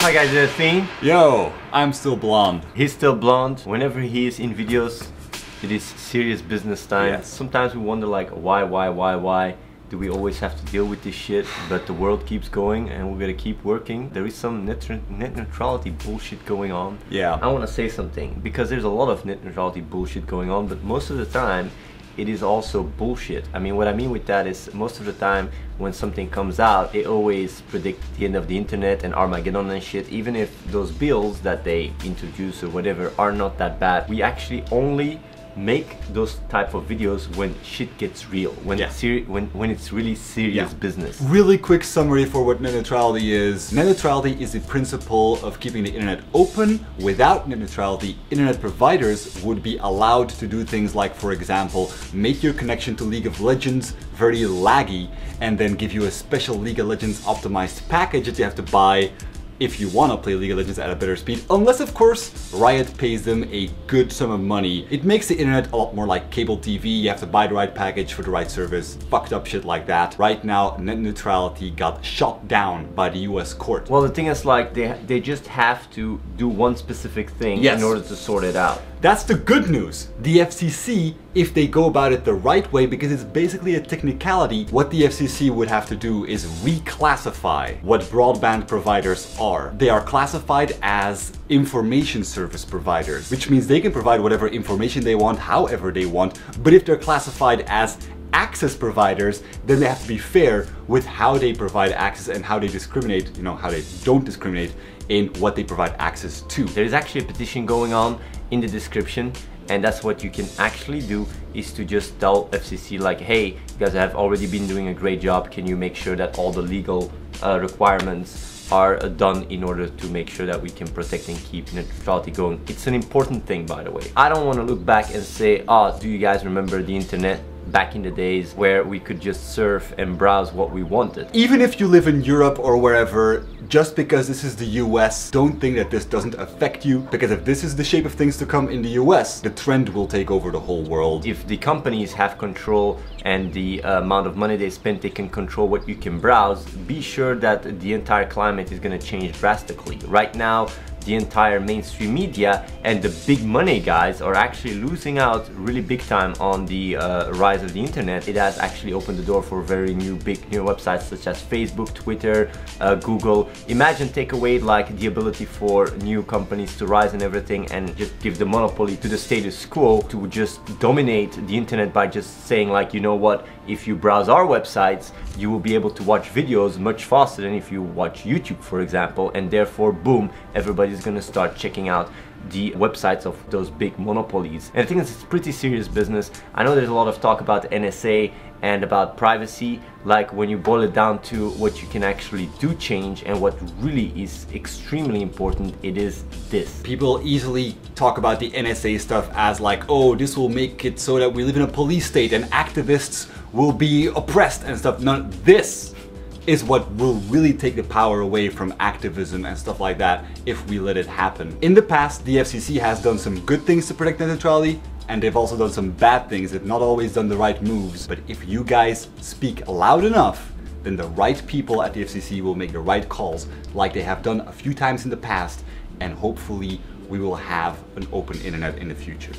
Hi guys, it's Athene. Yo, I'm still blonde. He's still blonde. Whenever he is in videos, it is serious business time. Yes. Sometimes we wonder like, why do we always have to deal with this shit? But the world keeps going and we're gonna keep working. There is some net neutrality bullshit going on. Yeah. I wanna say something, because there's a lot of net neutrality bullshit going on, but most of the time, it is also bullshit. I mean, what I mean with that is most of the time when something comes out, they always predict the end of the internet and Armageddon and shit. Even if those bills that they introduce or whatever are not that bad, we actually only make those type of videos when shit gets real, when it's really serious business. Really quick summary for what net neutrality is. Net neutrality is the principle of keeping the internet open. Without net neutrality, internet providers would be allowed to do things like, for example, make your connection to League of Legends very laggy and then give you a special League of Legends optimized package that you have to buy if you want to play League of Legends at a better speed, unless of course Riot pays them a good sum of money. It makes the internet a lot more like cable TV. You have to buy the right package for the right service, fucked up shit like that. Right now, net neutrality got shot down by the US court. Well, the thing is like they just have to do one specific thing in order to sort it out. That's the good news. The FCC, if they go about it the right way, because it's basically a technicality, what the FCC would have to do is reclassify what broadband providers are. They are classified as information service providers, which means they can provide whatever information they want, however they want, but if they're classified as access providers, then they have to be fair with how they provide access and how they discriminate, how they don't discriminate in what they provide access to. There is actually a petition going on in the description, and that's what you can actually do, is to just tell FCC like, hey, you guys have already been doing a great job, can you make sure that all the legal requirements are done in order to make sure that we can protect and keep net neutrality going. It's an important thing, by the way. I don't want to look back and say, oh, do you guys remember the internet back in the days where we could just surf and browse what we wanted? Even if you live in Europe or wherever, just because this is the US, don't think that this doesn't affect you, because if this is the shape of things to come in the US, the trend will take over the whole world. If the companies have control and the amount of money they spend, they can control what you can browse, be sure that the entire climate is going to change drastically. Right now, the entire mainstream media and the big money guys are actually losing out really big time on the rise of the internet. It has actually opened the door for very new websites such as Facebook, Twitter, Google. Imagine take away like the ability for new companies to rise and everything, and just give the monopoly to the status quo to just dominate the internet by just saying like, you know what, if you browse our websites, you will be able to watch videos much faster than if you watch YouTube, for example, and therefore, boom, everybody's gonna start checking out the websites of those big monopolies. And I think it's pretty serious business. I know there's a lot of talk about NSA and about privacy, like when you boil it down to what you can actually do change and what really is extremely important, it is this. People easily talk about the NSA stuff as like, oh, this will make it so that we live in a police state and activists will be oppressed and stuff. None, this is what will really take the power away from activism and stuff like that if we let it happen. In the past, the FCC has done some good things to protect net neutrality, and they've also done some bad things. They've not always done the right moves. But if you guys speak loud enough, then the right people at the FCC will make the right calls, like they have done a few times in the past, and hopefully we will have an open internet in the future.